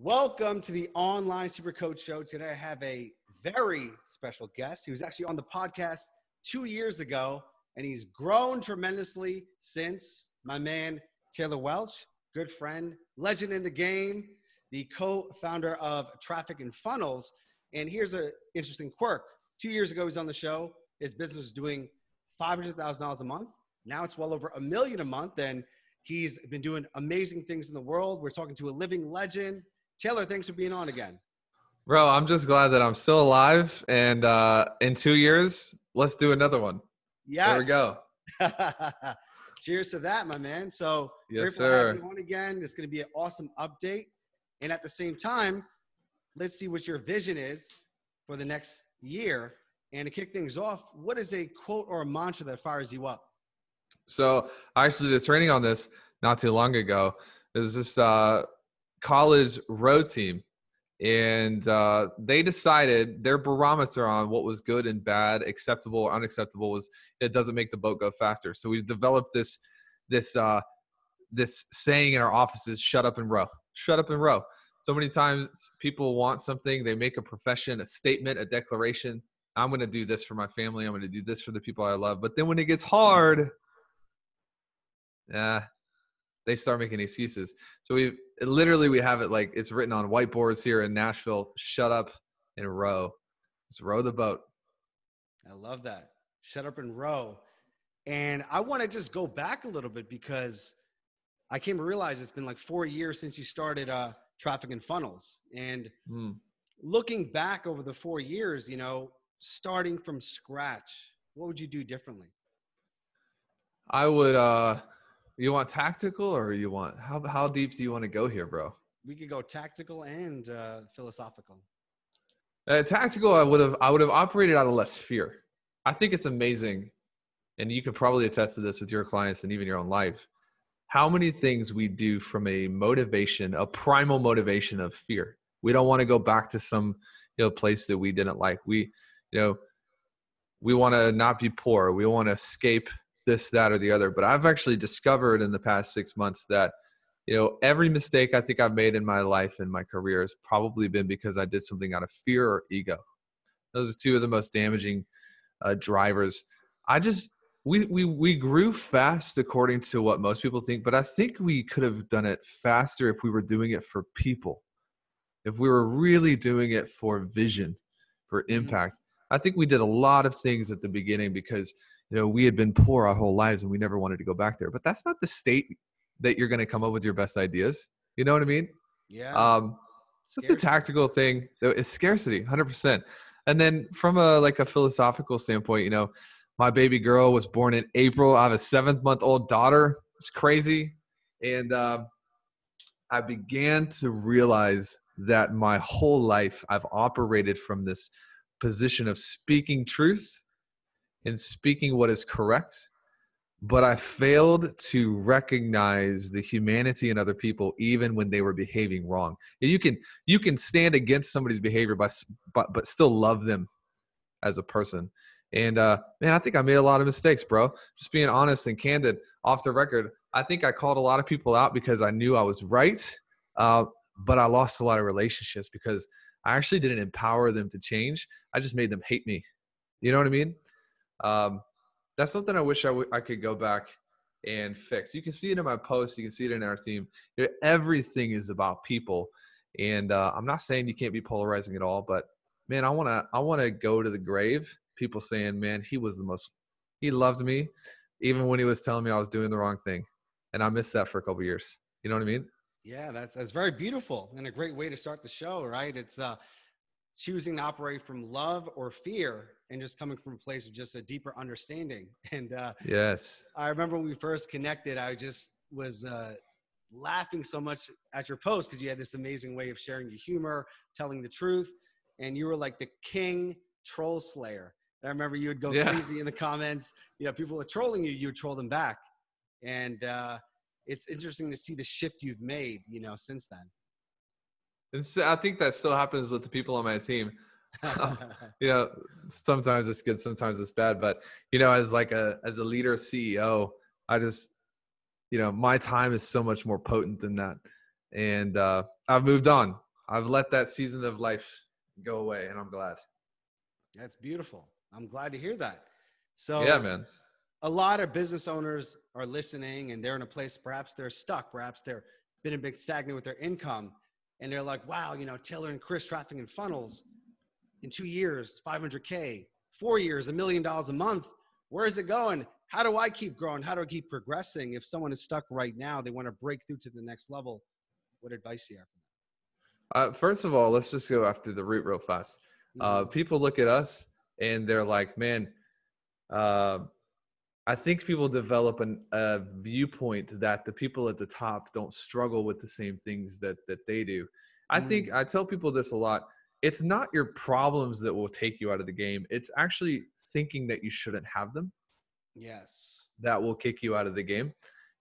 Welcome to the Online SuperCoach show. Today I have a very special guest. He was actually on the podcast 2 years ago, and he's grown tremendously since. My man, Taylor Welch, good friend, legend in the game, the co-founder of Traffic and Funnels. And here's an interesting quirk. 2 years ago, he was on the show. His business was doing $500,000 a month. Now it's well over $1 million a month, and he's been doing amazing things in the world. We're talking to a living legend. Taylor, thanks for being on again. Bro, I'm just glad that I'm still alive. And in 2 years, let's do another one. Yes. There we go. Cheers to that, my man. So Yes, grateful to have sir. you on again. It's going to be an awesome update. And at the same time, let's see what your vision is for the next year. And to kick things off, what is a quote or a mantra that fires you up? So I actually did training on this not too long ago. There's this college row team. And they decided their barometer on what was good and bad, acceptable or unacceptable was it doesn't make the boat go faster. So we've developed this saying in our offices, shut up and row, shut up and row. So many times people want something, they make a profession, a statement, a declaration. I'm going to do this for my family. I'm going to do this for the people I love. But then when it gets hard, they start making excuses. So we have it like it's written on whiteboards here in Nashville, shut up and row. Just row the boat. I love that. Shut up and row. And I want to just go back a little bit because I came to realize it's been like 4 years since you started Traffic and Funnels. And looking back over the 4 years, starting from scratch, what would you do differently? I would, you want tactical or you want, how deep do you want to go here, bro? We could go tactical and philosophical. Tactical, I would have operated out of less fear. I think it's amazing, and you can probably attest to this with your clients and even your own life, how many things we do from a motivation, a primal motivation of fear. We don't want to go back to some place that we didn't like. We want to not be poor. We want to escape this, that, or the other. But I've actually discovered in the past 6 months that, every mistake I think I've made in my life and my career has probably been because I did something out of fear or ego. Those are two of the most damaging drivers. We grew fast according to what most people think, but I think we could have done it faster if we were doing it for people. If we were really doing it for vision, for impact. I think we did a lot of things at the beginning because we had been poor our whole lives and we never wanted to go back there. But that's not the state that you're going to come up with your best ideas. You know what I mean? Yeah. It's just a tactical thing. It's scarcity, 100%. And then from a philosophical standpoint, my baby girl was born in April. I have a 7-month-old daughter. It's crazy. And I began to realize that my whole life I've operated from this position of speaking truth and speaking what is correct, but I failed to recognize the humanity in other people even when they were behaving wrong. You can stand against somebody's behavior but still love them as a person. And man, I think I made a lot of mistakes, bro. Just being honest and candid off the record. I think I called a lot of people out because I knew I was right, but I lost a lot of relationships because I actually didn't empower them to change. I just made them hate me. You know what I mean? That's something I wish I could go back and fix. You can see it in my posts. You can see it in our team. Everything is about people. And I'm not saying you can't be polarizing at all, but man, I want to go to the grave. People saying, man, he loved me even when he was telling me I was doing the wrong thing. And I missed that for a couple of years. You know what I mean? Yeah, that's very beautiful and a great way to start the show, right? It's choosing to operate from love or fear and just coming from a place of just a deeper understanding. And yes, I remember when we first connected, I just was laughing so much at your post because you had this amazing way of sharing your humor, telling the truth, and you were like the king troll slayer. And I remember you would go crazy in the comments. People are trolling you, you would troll them back. And it's interesting to see the shift you've made, since then. And so I think that still happens with the people on my team. Sometimes it's good, sometimes it's bad. But, as a leader, CEO, I just, my time is so much more potent than that. And I've moved on. I've let that season of life go away, and I'm glad. That's beautiful. I'm glad to hear that. Yeah, So man. a lot of business owners are listening and they're in a place, perhaps they're stuck, perhaps they're been a bit stagnant with their income. And they're like, wow, Taylor and Chris traffic and funnels in 2 years, 500K, 4 years, $1 million a month. Where is it going? How do I keep growing? How do I keep progressing? If someone is stuck right now, they want to break through to the next level. What advice do you have? First of all, let's just go after the root real fast. People look at us and they're like, man, I think people develop a viewpoint that the people at the top don't struggle with the same things that they do. I tell people this a lot. It's not your problems that will take you out of the game. It's actually thinking that you shouldn't have them. Yes. That will kick you out of the game.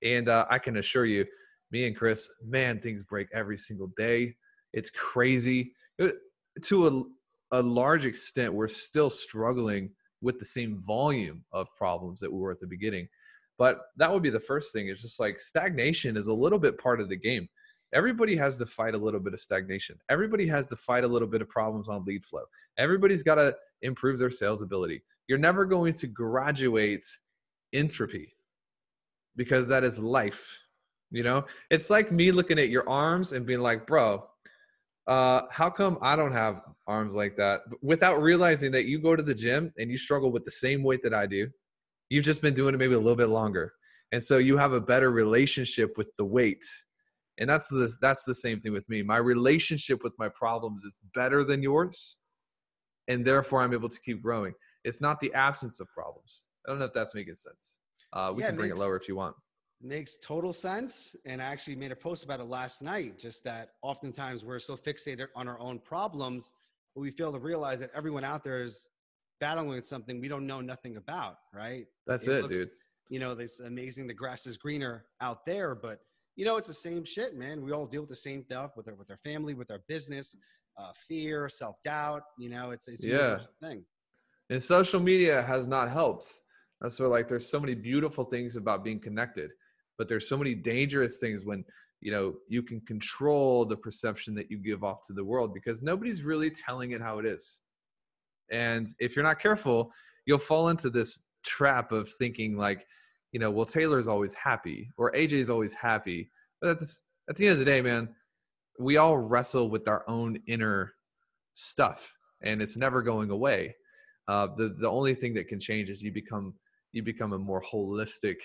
And I can assure you, me and Chris, man, things break every single day. It's crazy. To a large extent, we're still struggling with the same volume of problems that we were at the beginning. But that would be the first thing. It's just like stagnation is a little bit part of the game. Everybody has to fight a little bit of stagnation. Everybody has to fight a little bit of problems on lead flow. Everybody's got to improve their sales ability. You're never going to graduate entropy because that is life. It's like me looking at your arms and being like, bro, how come I don't have arms like that? Without realizing that you go to the gym and you struggle with the same weight that I do. You've just been doing it maybe a little bit longer. And so you have a better relationship with the weight. And that's the same thing with me. My relationship with my problems is better than yours. And therefore I'm able to keep growing. It's not the absence of problems. I don't know if that's making sense. We can bring it lower if you want. Makes total sense. And I actually made a post about it last night, just that oftentimes we're so fixated on our own problems, but we fail to realize that everyone out there is battling with something we don't know nothing about, right? That's it, dude. It's amazing the grass is greener out there, but it's the same shit, man. We all deal with the same stuff with our family, with our business, fear, self-doubt. It's a universal thing. And social media has not helped. So there's so many beautiful things about being connected, but there's so many dangerous things when, you can control the perception that you give off to the world because nobody's really telling it how it is. And if you're not careful, you'll fall into this trap of thinking like, well, Taylor's always happy or AJ's always happy. But at the end of the day, man, we all wrestle with our own inner stuff and it's never going away. The only thing that can change is you become a more holistic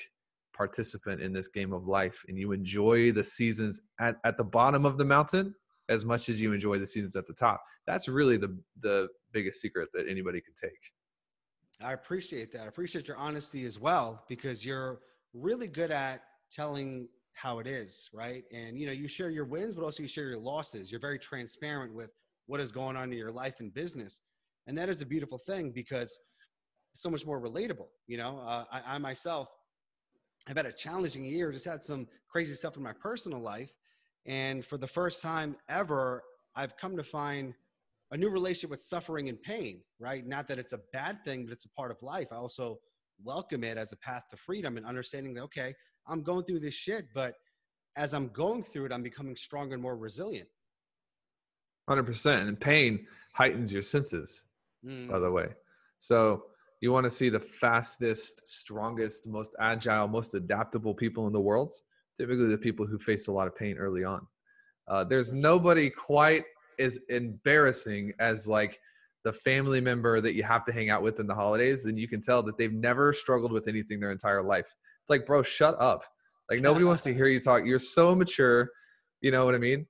participant in this game of life and you enjoy the seasons at the bottom of the mountain as much as you enjoy the seasons at the top. That's really the biggest secret that anybody can take. I appreciate that. I appreciate your honesty as well, because you're really good at telling how it is, right? And, you share your wins, but also you share your losses. You're very transparent with what is going on in your life and business. And that is a beautiful thing because it's so much more relatable. I myself have had a challenging year, just had some crazy stuff in my personal life. And for the first time ever, I've come to find a new relationship with suffering and pain, right? Not that it's a bad thing, but it's a part of life. I also welcome it as a path to freedom and understanding that, okay, I'm going through this shit, but as I'm going through it, I'm becoming stronger and more resilient. 100%. And pain heightens your senses, by the way. So you want to see the fastest, strongest, most agile, most adaptable people in the world, typically the people who face a lot of pain early on. There's nobody quite as embarrassing as the family member that you have to hang out with in the holidays. And you can tell that they've never struggled with anything their entire life. It's like, bro, shut up. Nobody wants to hear you talk. You're so mature. You know what I mean?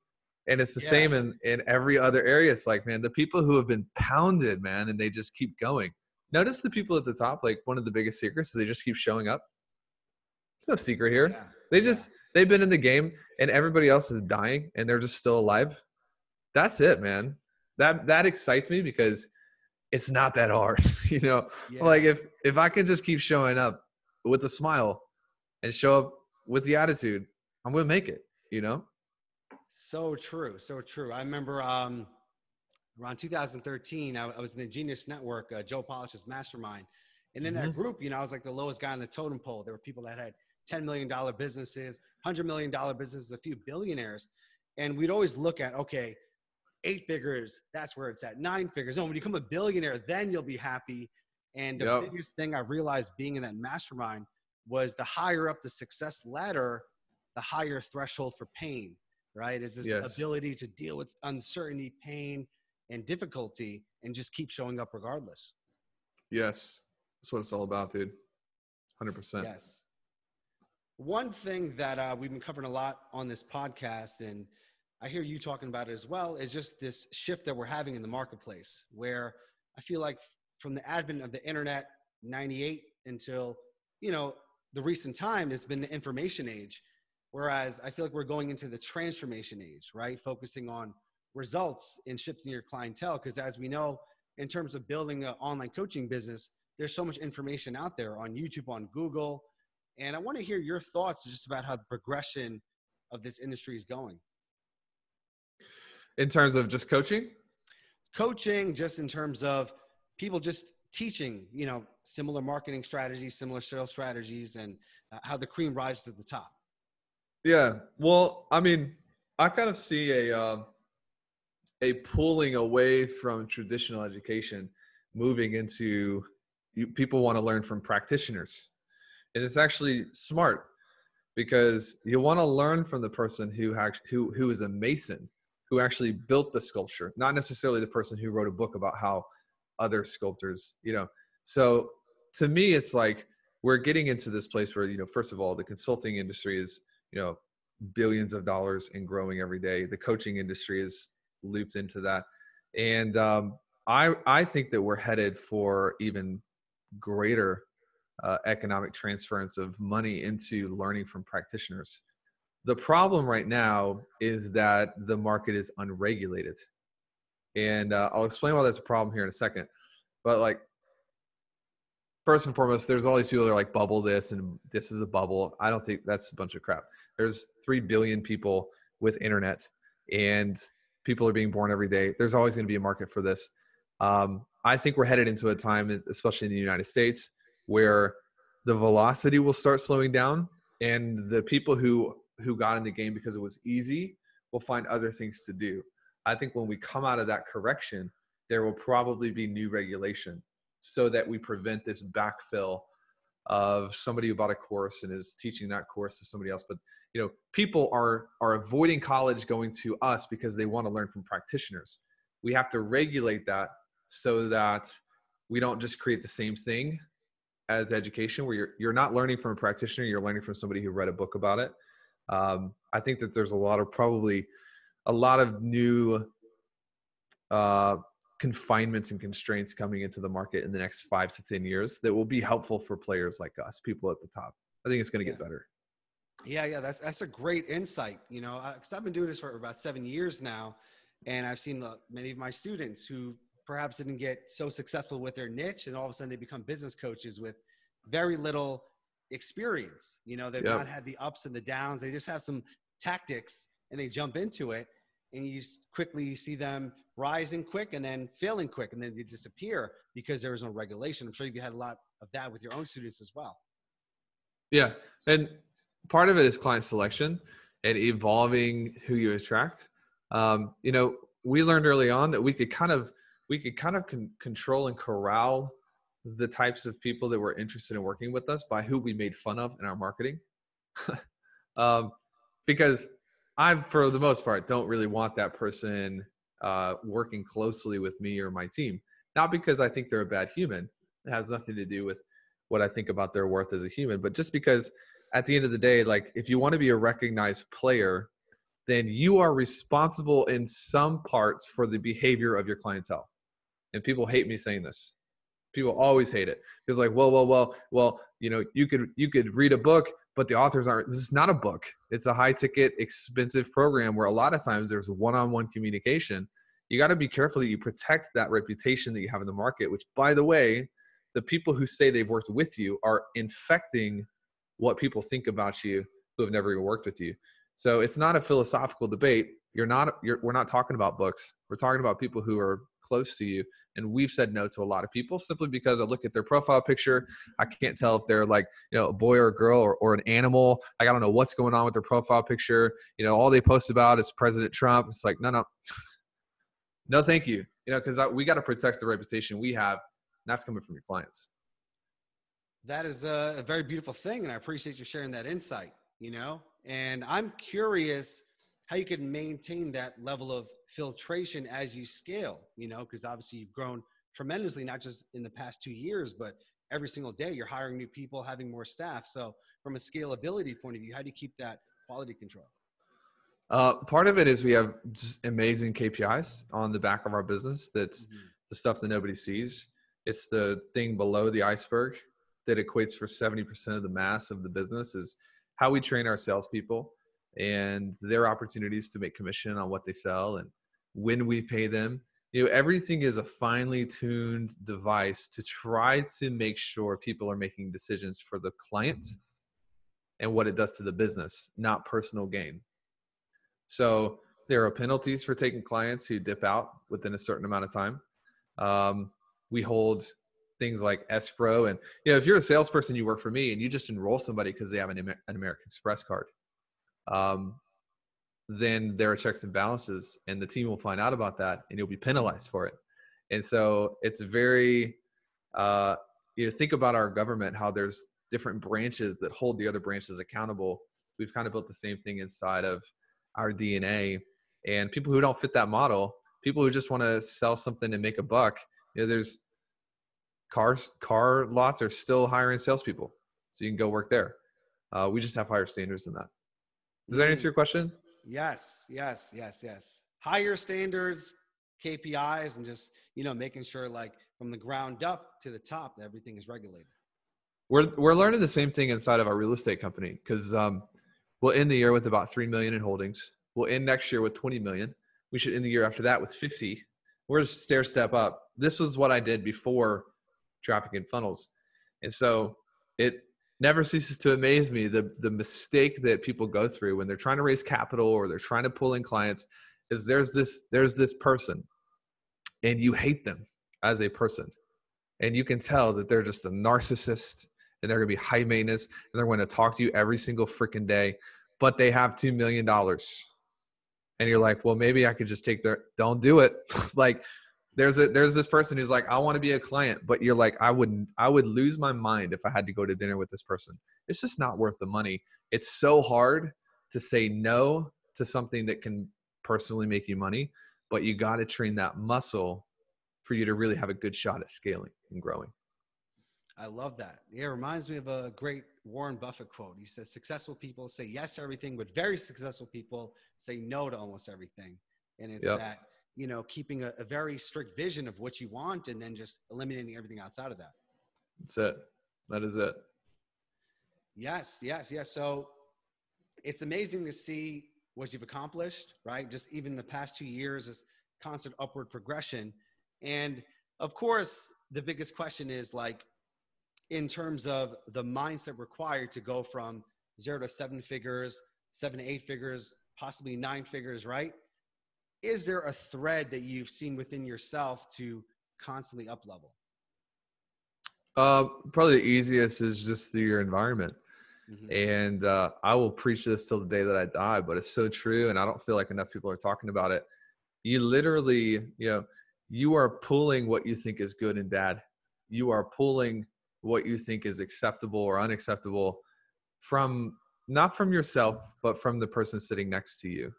And it's the same in every other area. It's like, man, the people who have been pounded, man, and they just keep going. Notice the people at the top, one of the biggest secrets is they just keep showing up. There's no secret here. Yeah. They've been in the game and everybody else is dying and they're just still alive. That's it, man. That excites me because it's not that hard, if I can just keep showing up with a smile and show up with the attitude, I'm going to make it, So true. So true. I remember around 2013, I was in the Genius Network, Joe Polish's mastermind. And in that group, I was the lowest guy on the totem pole. There were people that had $10 million businesses, $100 million businesses, a few billionaires. And we'd always look at, okay, 8 figures, that's where it's at. 9 figures. No, when you become a billionaire, then you'll be happy. And the biggest thing I realized being in that mastermind was the higher up the success ladder, the higher threshold for pain, right? Is this ability to deal with uncertainty, pain, and difficulty and just keep showing up regardless. Yes. That's what it's all about, dude. 100%. Yes. One thing that we've been covering a lot on this podcast, and I hear you talking about it as well, is just this shift that we're having in the marketplace, where I feel like from the advent of the internet, 98 until, the recent time, it's been the information age. Whereas I feel like we're going into the transformation age, right? Focusing on results and shifting your clientele. Because as we know, in terms of building an online coaching business, there's so much information out there on YouTube, on Google. And I want to hear your thoughts just about how the progression of this industry is going. In terms of just coaching? Coaching, just in terms of people just teaching, similar marketing strategies, similar sales strategies, and how the cream rises to the top. Yeah. Well, I mean, I kind of see a pulling away from traditional education, moving into people want to learn from practitioners. And it's actually smart because you want to learn from the person who is a mason, who actually built the sculpture, not necessarily the person who wrote a book about how other sculptors, So to me, it's like we're getting into this place where, first of all, the consulting industry is, billions of dollars and growing every day. The coaching industry is looped into that. And I think that we're headed for even greater economic transference of money into learning from practitioners. The problem right now is that the market is unregulated. And I'll explain why that's a problem here in a second. But first and foremost, there's all these people that are like bubble this and this is a bubble. I don't think that's a bunch of crap. There's 3 billion people with internet and people are being born every day. There's always going to be a market for this. I think we're headed into a time, especially in the United States, where the velocity will start slowing down and the people who got in the game because it was easy will find other things to do. I think when we come out of that correction, there will probably be new regulation so that we prevent this backfill of somebody who bought a course and is teaching that course to somebody else. But, people are avoiding college going to us because they want to learn from practitioners. We have to regulate that so that we don't just create the same thing as education where you're not learning from a practitioner, you're learning from somebody who read a book about it. I think that there's a lot of new confinements and constraints coming into the market in the next 5 to 10 years that will be helpful for players like us, people at the top. I think it's going to get better. Yeah. That's a great insight, because I've been doing this for about 7 years now. And I've seen many of my students who perhaps didn't get so successful with their niche. And all of a sudden they become business coaches with very little experience. They've not had the ups and the downs. They just have some tactics and they jump into it. And you quickly see them rising quick and then failing quick. And then they disappear because there was no regulation. I'm sure you had a lot of that with your own students as well. Yeah. And part of it is client selection and evolving who you attract. We learned early on that we could kind of control and corral the types of people that were interested in working with us by who we made fun of in our marketing. Because I, for the most part, don't really want that person working closely with me or my team. Not because I think they're a bad human. It has nothing to do with what I think about their worth as a human, but just because at the end of the day, if you want to be a recognized player, then you are responsible in some parts for the behavior of your clientele. And people hate me saying this. People always hate it. It's like, well, you could read a book, but the authors aren't. This is not a book. It's a high ticket, expensive program where a lot of times there's one-on-one communication. You got to be careful that you protect that reputation that you have in the market, which, by the way, the people who say they've worked with you are infecting what people think about you who have never even worked with you. So it's not a philosophical debate. We're not talking about books. We're talking about people who are close to you. And we've said no to a lot of people simply because I look at their profile picture. I can't tell if they're a boy or a girl or an animal. I don't know what's going on with their profile picture. All they post about is President Trump. It's like, no. No, thank you. Because we got to protect the reputation we have, and that's coming from your clients. That is a very beautiful thing, and I appreciate you sharing that insight, and I'm curious how you can maintain that level of filtration as you scale, because obviously you've grown tremendously, not just in the past 2 years, but every single day you're hiring new people, having more staff. So from a scalability point of view, how do you keep that quality control? Part of it is we have just amazing KPIs on the back of our business. That's the stuff that nobody sees. It's the thing below the iceberg that equates for 70% of the mass of the business, is how we train our salespeople and their opportunities to make commission on what they sell and when we pay them. Everything is a finely tuned device to try to make sure people are making decisions for the client and what it does to the business, not personal gain. So there are penalties for taking clients who dip out within a certain amount of time. We hold things like escrow, and if you're a salesperson, you work for me, and you just enroll somebody because they have an American Express card, then there are checks and balances, and the team will find out about that, and you'll be penalized for it. And so it's very, think about our government, how there's different branches that hold the other branches accountable. We've kind of built the same thing inside of our DNA, and people who don't fit that model, people who just want to sell something and make a buck, there's car lots are still hiring salespeople, so you can go work there. We just have higher standards than that. Does that answer your question? Yes. Higher standards, KPIs, and just, making sure, like, from the ground up to the top, that everything is regulated. We're learning the same thing inside of our real estate company, because we'll end the year with about 3 million in holdings. We'll end next year with 20 million. We should end the year after that with 50. We're just stair step up. This was what I did before traffic and funnels. And so it never ceases to amaze me, the mistake that people go through when they're trying to raise capital or they're trying to pull in clients, is there's this person, and you hate them as a person. And you can tell that they're just a narcissist, and they're going to be high maintenance, and they're going to talk to you every single freaking day, but they have $2 million. And you're like, well, maybe I could just don't do it. Like, there's this person who's like, I want to be a client, but you're like, I would lose my mind if I had to go to dinner with this person. It's just not worth the money. It's so hard to say no to something that can personally make you money, but you got to train that muscle for you to really have a good shot at scaling and growing. I love that. Yeah, it reminds me of a great Warren Buffett quote. He says, successful people say yes to everything, but very successful people say no to almost everything. And it's that, keeping a very strict vision of what you want, and then just eliminating everything outside of that. That's it. That is it. Yes. So it's amazing to see what you've accomplished, right? Just even the past 2 years, this constant upward progression. And of course, the biggest question is, like, in terms of the mindset required to go from 0 to 7 figures, 7 to 8 figures, possibly 9 figures, right? Is there a thread that you've seen within yourself to constantly up level? Probably the easiest is just your environment. And I will preach this till the day that I die, but it's so true. And I don't feel like enough people are talking about it. You literally, you are pulling what you think is good and bad. You are pulling what you think is acceptable or unacceptable from, not from yourself, but from the person sitting next to you.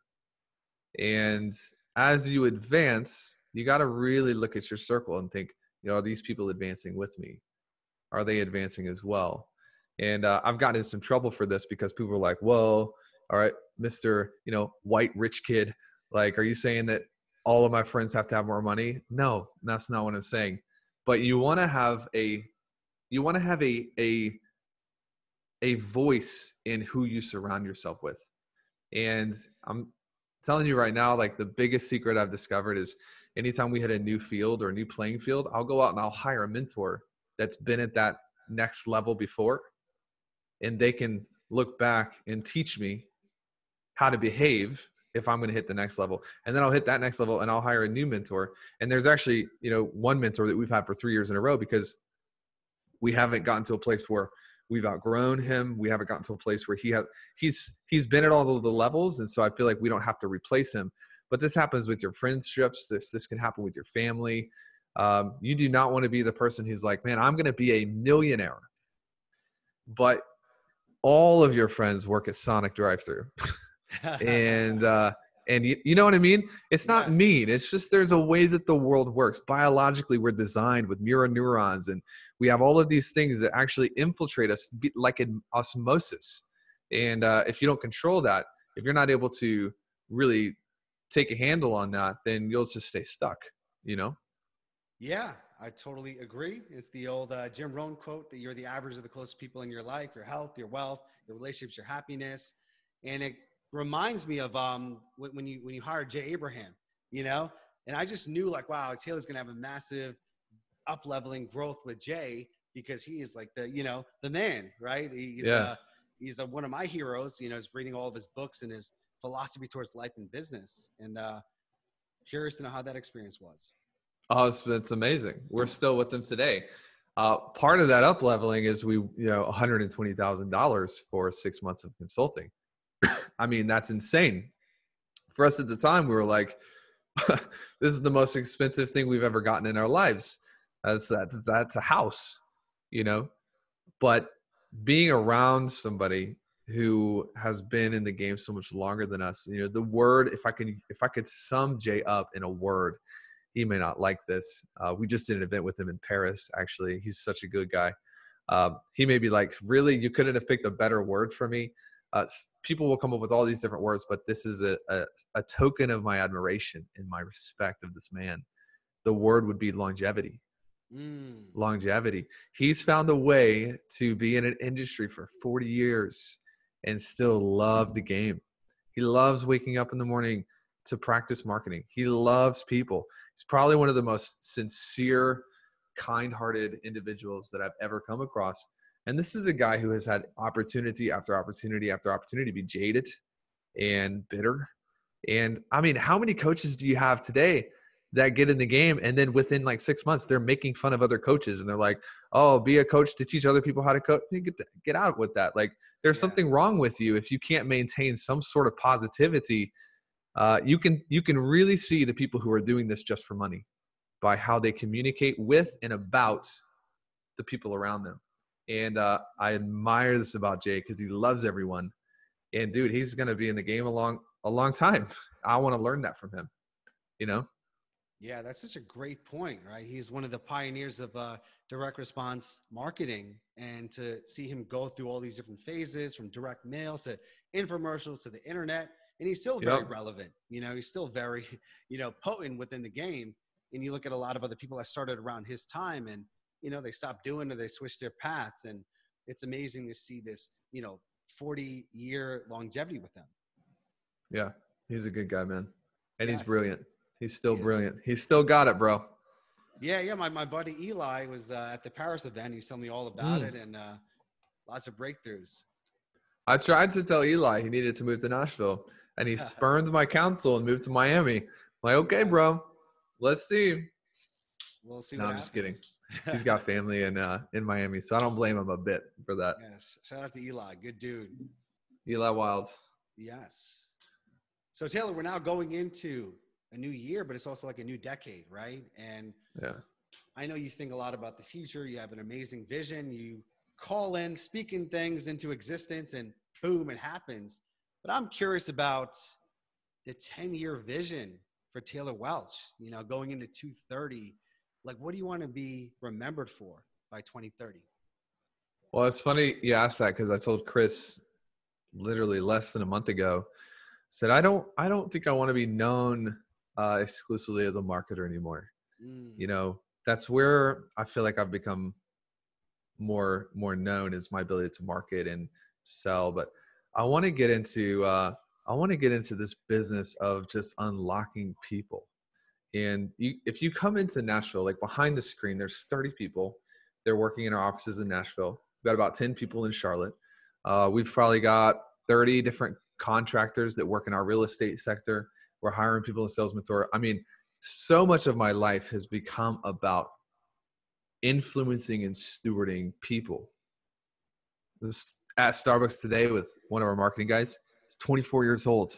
And as you advance, you got to really look at your circle and think, are these people advancing with me? Are they advancing as well? And I've gotten in some trouble for this, because people are like, well, all right, Mr. White rich kid, like, are you saying that all of my friends have to have more money? No, that's not what I'm saying. But you want to have a voice in who you surround yourself with. And I'm telling you right now, like, the biggest secret I've discovered is anytime we hit a new field or a new playing field, I'll go out and I'll hire a mentor that's been at that next level before, and they can look back and teach me how to behave if I'm going to hit the next level. And then I'll hit that next level and I'll hire a new mentor. And there's actually, one mentor that we've had for 3 years in a row, because we haven't gotten to a place where we've outgrown him. We haven't gotten to a place where he's been at all of the levels. And so I feel like we don't have to replace him, But this happens with your friendships. This can happen with your family. You do not want to be the person who's like, man, I'm going to be a millionaire, but all of your friends work at Sonic drive-thru. and you know what I mean? It's not Yes. mean. It's just there's a way that the world works. Biologically, we're designed with mirror neurons, and we have all of these things that actually infiltrate us like an osmosis. And if you don't control that, if you're not able to really take a handle on that, then you'll just stay stuck, you know? Yeah, I totally agree. It's the old Jim Rohn quote that you're the average of the closest people in your life, your health, your wealth, your relationships, your happiness. And it reminds me of when you hired Jay Abraham, you know, and I just knew like, wow, Taylor's going to have a massive up leveling growth with Jay because he is like the, you know, the man, right? He's one of my heroes, you know, is reading all of his books and his philosophy towards life and business. And curious to know how that experience was. Oh, it's amazing. We're still with them today. Part of that up leveling is $120,000 for 6 months of consulting. I mean, that's insane. For us at the time, we were like, this is the most expensive thing we've ever gotten in our lives. That's a house, you know? But being around somebody who has been in the game so much longer than us, you know, the word, if I could sum Jay up in a word, he may not like this. We just did an event with him in Paris, actually. He's such a good guy. He may be like, really, you couldn't have picked a better word for me. People will come up with all these different words, but this is a token of my admiration and my respect of this man. The word would be longevity. Longevity. He's found a way to be in an industry for 40 years and still love the game. He loves waking up in the morning to practice marketing. He loves people. He's probably one of the most sincere, kind-hearted individuals that I've ever come across. And this is a guy who has had opportunity after opportunity after opportunity to be jaded and bitter. And I mean, how many coaches do you have today that get in the game and then within like 6 months, they're making fun of other coaches and they're like, oh, be a coach to teach other people how to coach? Get out with that. Like there's something wrong with you if you can't maintain some sort of positivity. You can really see the people who are doing this just for money by how they communicate with and about the people around them. And I admire this about Jay because he loves everyone. And dude, he's going to be in the game a long time. I want to learn that from him, you know? Yeah, that's such a great point, right? He's one of the pioneers of direct response marketing. And to see him go through all these different phases from direct mail to infomercials to the internet, and he's still very relevant. You know, he's still very, you know, potent within the game. And you look at a lot of other people that started around his time and, you know, they stopped doing or they switched their paths. And it's amazing to see this, you know, 40-year longevity with them. Yeah, he's a good guy, man. And Yes. He's brilliant. He's still brilliant. He's still got it, bro. Yeah. My buddy Eli was at the Paris event. He's telling me all about it and lots of breakthroughs. I tried to tell Eli he needed to move to Nashville, and he spurned my counsel and moved to Miami. I'm like, okay, bro, let's see. We'll see. No, I'm just kidding. He's got family in Miami, so I don't blame him a bit for that. Yes. Shout out to Eli. Good dude. Eli Wild. Yes. So Taylor, we're now going into a new year, but it's also like a new decade, right? And I know you think a lot about the future. You have an amazing vision. You call in, speaking things into existence, and boom, it happens. But I'm curious about the 10-year vision for Taylor Welch, you know, going into 230. Like, what do you want to be remembered for by 2030? Well, it's funny you asked that because I told Chris literally less than a month ago, said, I don't think I want to be known exclusively as a marketer anymore. You know, that's where I feel like I've become more known is my ability to market and sell. But I want to get into this business of just unlocking people. And if you come into Nashville, like behind the screen, there's 30 people. They're working in our offices in Nashville. We've got about 10 people in Charlotte. We've probably got 30 different contractors that work in our real estate sector. We're hiring people in Sales Mentor. I mean, so much of my life has become about influencing and stewarding people. This at Starbucks today with one of our marketing guys. He's 24 years old.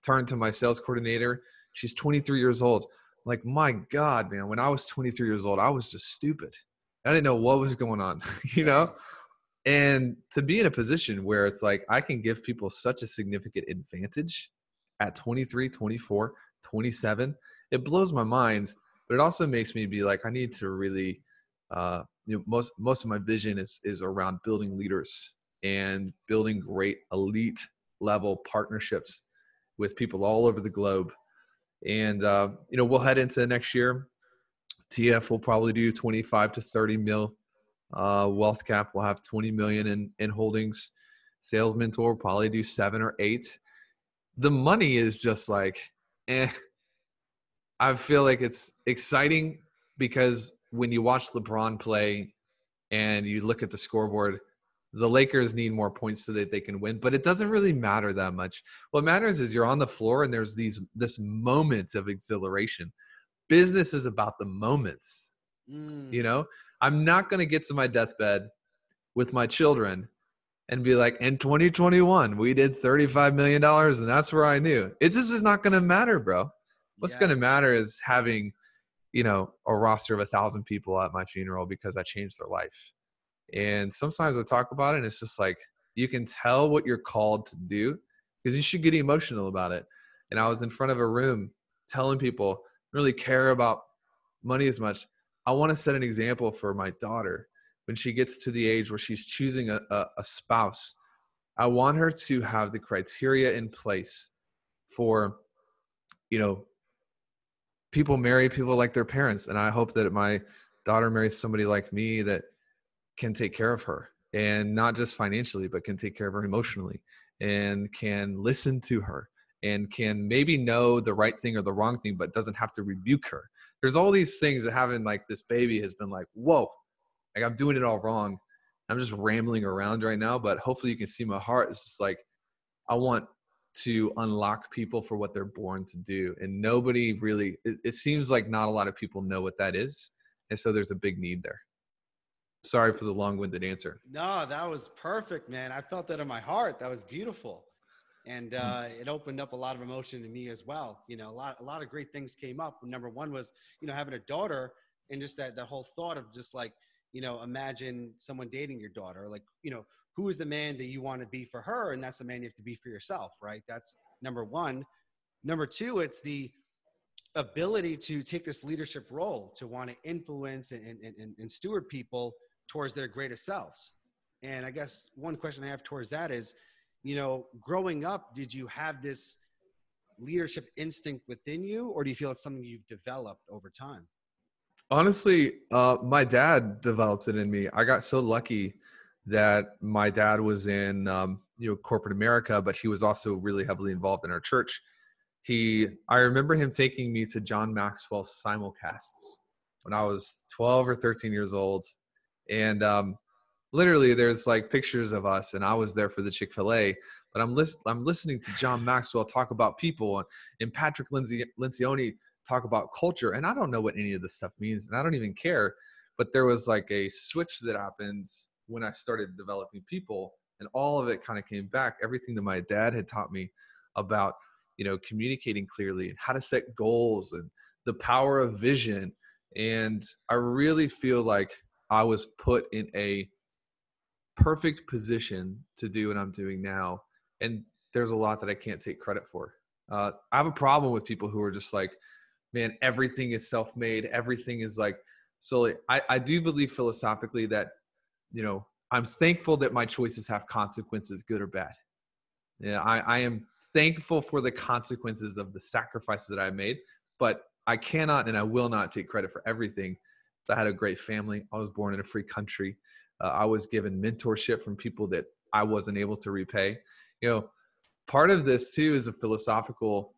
Turned to my sales coordinator. She's 23 years old. Like, my God, man, when I was 23 years old, I was just stupid. I didn't know what was going on, you know? And to be in a position where it's like, I can give people such a significant advantage at 23, 24, 27, it blows my mind, but it also makes me be like, I need to really, most of my vision is around building leaders and building great elite level partnerships with people all over the globe. And, we'll head into next year. TF will probably do 25 to 30 mil. Wealth Cap will have 20 million in holdings. Sales Mentor will probably do 7 or 8. The money is just like, I feel like it's exciting because when you watch LeBron play and you look at the scoreboard, the Lakers need more points so that they can win, but it doesn't really matter that much. What matters is you're on the floor and there's this moment of exhilaration. Business is about the moments. I'm not going to get to my deathbed with my children and be like, in 2021, we did $35 million and that's where I knew. It just is not going to matter, bro. What's going to matter is having, a roster of 1,000 people at my funeral because I changed their life. And sometimes I talk about it and it's just like, you can tell what you're called to do because you should get emotional about it. And I was in front of a room telling people, I really care about money as much. I want to set an example for my daughter when she gets to the age where she's choosing a spouse. I want her to have the criteria in place for, people marry people like their parents. And I hope that my daughter marries somebody like me that can take care of her, and not just financially, but can take care of her emotionally and can listen to her and can maybe know the right thing or the wrong thing, but doesn't have to rebuke her. There's all these things that having like this baby has been like, whoa, like I'm doing it all wrong. I'm just rambling around right now, but hopefully you can see my heart. It's just like, I want to unlock people for what they're born to do. And nobody really, it seems like not a lot of people know what that is. And so there's a big need there. Sorry for the long-winded answer. No, that was perfect, man. I felt that in my heart. That was beautiful. And it opened up a lot of emotion to me as well. A lot of great things came up. Number one was, having a daughter, and just that whole thought of just like, imagine someone dating your daughter, like, who is the man that you want to be for her? And that's the man you have to be for yourself, right? That's number one. Number two, it's the ability to take this leadership role, to want to influence and steward people towards their greatest selves. And I guess one question I have towards that is, growing up, did you have this leadership instinct within you, or do you feel it's something you've developed over time? Honestly, my dad developed it in me. I got so lucky that my dad was in, corporate America, but he was also really heavily involved in our church. I remember him taking me to John Maxwell's simulcasts when I was 12 or 13 years old. And literally there's like pictures of us, and I was there for the Chick-fil-A, but I'm listening to John Maxwell talk about people and Patrick Lencioni talk about culture. And I don't know what any of this stuff means, and I don't even care. But there was like a switch that happened when I started developing people, and all of it kind of came back. Everything that my dad had taught me about, communicating clearly and how to set goals and the power of vision. And I really feel like I was put in a perfect position to do what I'm doing now. And there's a lot that I can't take credit for. I have a problem with people who are just like, man, everything is self-made. Everything is like, so I do believe philosophically that, I'm thankful that my choices have consequences, good or bad. Yeah, I am thankful for the consequences of the sacrifices that I made, but I cannot and I will not take credit for everything. I had a great family. I was born in a free country. I was given mentorship from people that I wasn't able to repay. Part of this too is a philosophical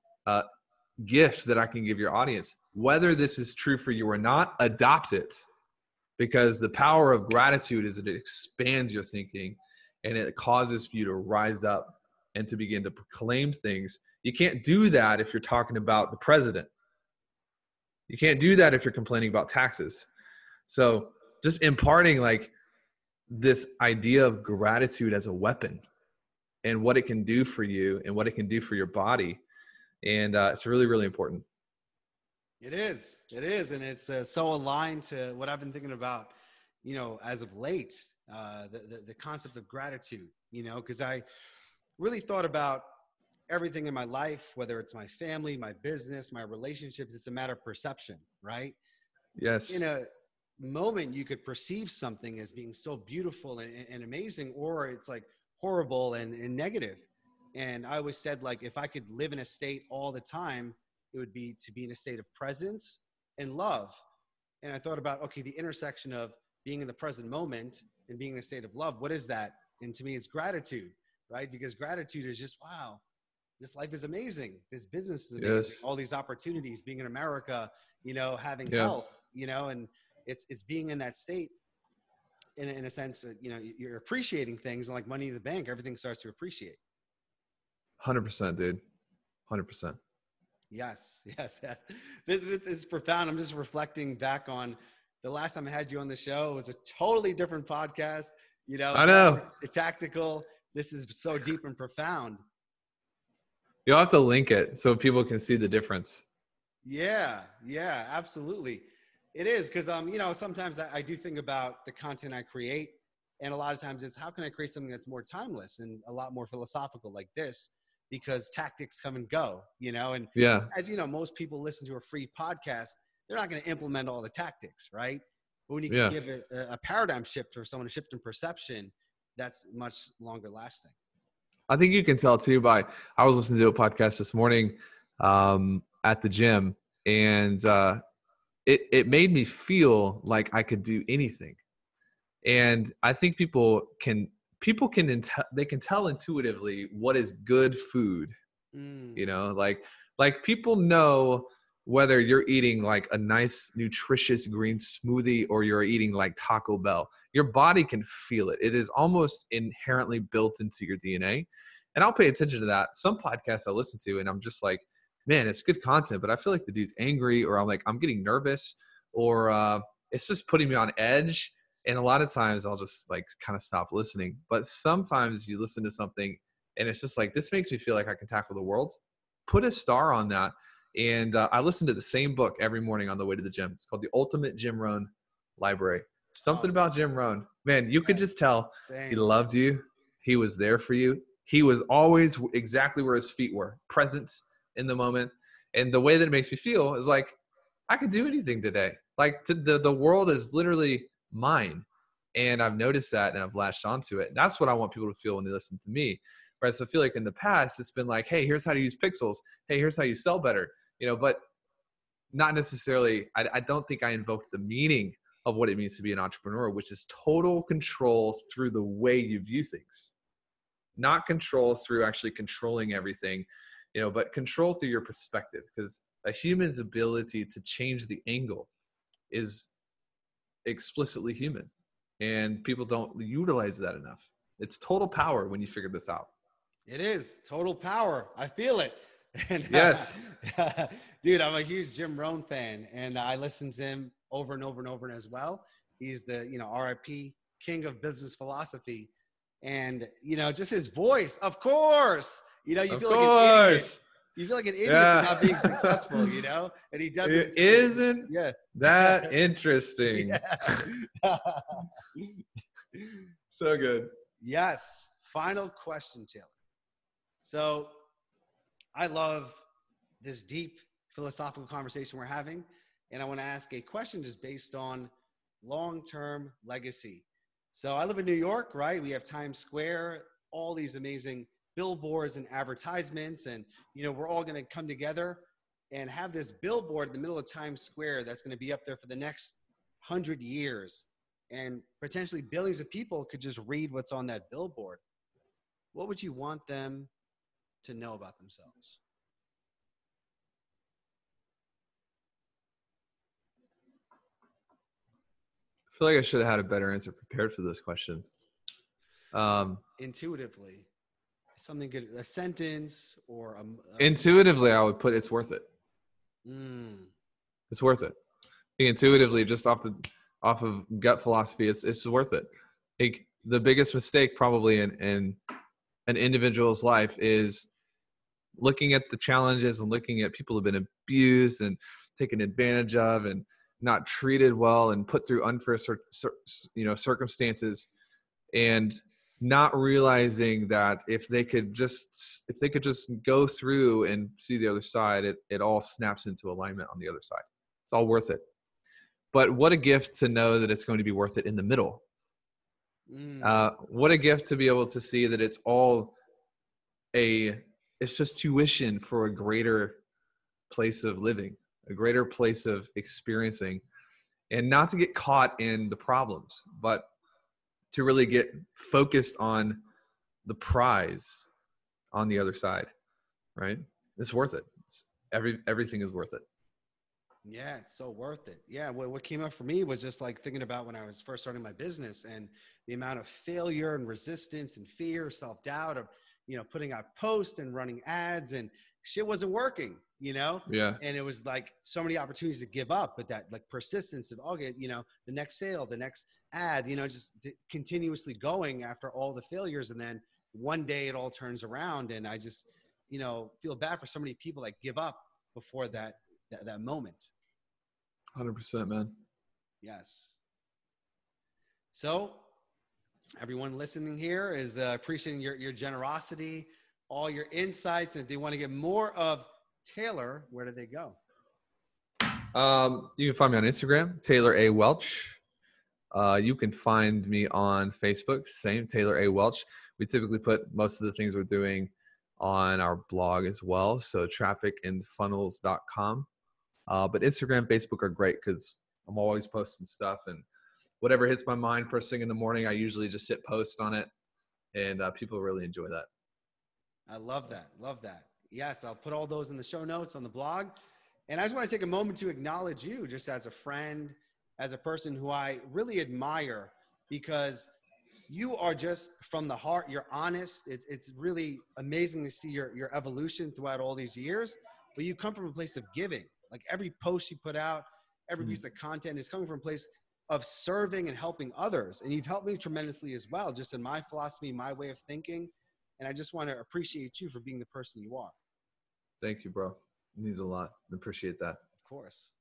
gift that I can give your audience. Whether this is true for you or not, adopt it, because the power of gratitude is that it expands your thinking and it causes you to rise up and to begin to proclaim things. You can't do that if you're talking about the president. You can't do that if you're complaining about taxes. So just imparting like this idea of gratitude as a weapon and what it can do for you and what it can do for your body. And it's really, really important. It is. It is. And it's so aligned to what I've been thinking about, as of late, the concept of gratitude, because I really thought about everything in my life, whether it's my family, my business, my relationships. It's a matter of perception, right? Yes. In a moment, you could perceive something as being so beautiful and amazing, or it's like horrible and negative. And I always said, like, if I could live in a state all the time, it would be to be in a state of presence and love. And I thought about, okay, the intersection of being in the present moment and being in a state of love, what is that? And to me, it's gratitude, right? Because gratitude is just, wow, this life is amazing. This business is amazing. Yes. All these opportunities, being in America, having Yeah. health, and it's being in that state in a sense that, you're appreciating things, and like money in the bank, everything starts to appreciate. 100%, dude. 100%. Yes. This is profound. I'm just reflecting back on the last time I had you on the show. It was a totally different podcast. I know. It's tactical. This is so deep and profound. You'll have to link it so people can see the difference. Yeah, absolutely. It is because, sometimes I do think about the content I create, and a lot of times it's how can I create something that's more timeless and a lot more philosophical like this, because tactics come and go, and Yeah. as most people listen to a free podcast, they're not going to implement all the tactics, right? But when you can give a paradigm shift or someone a shift in perception, that's much longer lasting. I think you can tell too I was listening to a podcast this morning at the gym, and it made me feel like I could do anything. And I think people can tell intuitively what is good food. Like people know whether you're eating like a nice nutritious green smoothie or you're eating like Taco Bell. Your body can feel it. It is almost inherently built into your DNA. And I'll pay attention to that. Some podcasts I listen to and I'm just like, man, it's good content, but I feel like the dude's angry, or I'm getting nervous, or it's just putting me on edge. And a lot of times I'll just like kind of stop listening. But sometimes you listen to something and it's just like, this makes me feel like I can tackle the world. Put a star on that. And I listen to the same book every morning on the way to the gym. It's called The Ultimate Jim Rohn Library. Something about Jim Rohn. Man, you could just tell he loved you. He was there for you. He was always exactly where his feet were, present in the moment. And the way that it makes me feel is like, I could do anything today. Like the world is literally mine. And I've noticed that and I've latched onto it. And that's what I want people to feel when they listen to me. Right. So I feel like in the past, it's been like, hey, here's how to use pixels. Hey, here's how you sell better. But not necessarily, I don't think I invoked the meaning of what it means to be an entrepreneur, which is total control through the way you view things. Not control through actually controlling everything, but control through your perspective, because a human's ability to change the angle is explicitly human, and people don't utilize that enough. It's total power when you figure this out. It is total power. I feel it. And, yes. Dude, I'm a huge Jim Rohn fan, and I listen to him over and over and over as well. He's the, RIP king of business philosophy. And, just his voice, of course, you feel like an idiot. You feel like an idiot for not being successful, and he does it. Isn't that interesting? So good. Yes. Final question, Taylor. So I love this deep philosophical conversation we're having, and I want to ask a question just based on long-term legacy. So I live in New York, right? We have Times Square, all these amazing billboards and advertisements, and we're all going to come together and have this billboard in the middle of Times Square that's going to be up there for the next 100 years, and potentially billions of people could just read what's on that billboard. What would you want them to know about themselves? I feel like I should have had a better answer prepared for this question. Intuitively, something good, a sentence or intuitively, I would put it's worth it. It's worth it. Intuitively, just off of gut philosophy, it's worth it. Like, the biggest mistake probably in an individual's life is looking at the challenges and looking at people who've been abused and taken advantage of and not treated well and put through unfair circumstances, and not realizing that if they could just go through and see the other side, it all snaps into alignment on the other side. It's all worth it. But what a gift to know that it's going to be worth it in the middle. What a gift to be able to see that it's all it's just tuition for a greater place of living, a greater place of experiencing, and not to get caught in the problems, but to really get focused on the prize on the other side, right? It's worth it. Everything is worth it. Yeah, it's so worth it. Yeah, what came up for me was just like thinking about when I was first starting my business and the amount of failure and resistance and fear, self-doubt of, putting out posts and running ads, and shit wasn't working, Yeah. And it was like so many opportunities to give up, but that like persistence of, okay, the next sale, the next ad, just continuously going after all the failures. And then one day it all turns around, and I just, feel bad for so many people that give up before that moment. 100%, man. Yes. So everyone listening here is appreciating your generosity, all your insights. And if they want to get more of Taylor, where do they go? You can find me on Instagram, Taylor A. Welch. You can find me on Facebook, same, Taylor A. Welch. We typically put most of the things we're doing on our blog as well, so trafficandfunnels.com. But Instagram, Facebook are great because I'm always posting stuff, and whatever hits my mind first thing in the morning, I usually just hit post on it, and people really enjoy that. I love that. Love that. Yes, I'll put all those in the show notes on the blog. And I just want to take a moment to acknowledge you just as a friend, as a person who I really admire, because you are just from the heart. You're honest. It's really amazing to see your evolution throughout all these years, but you come from a place of giving. Like every post you put out, every piece of content is coming from a place of serving and helping others. And you've helped me tremendously as well, just in my philosophy, my way of thinking. And I just want to appreciate you for being the person you are. Thank you, bro. It means a lot. I appreciate that. Of course.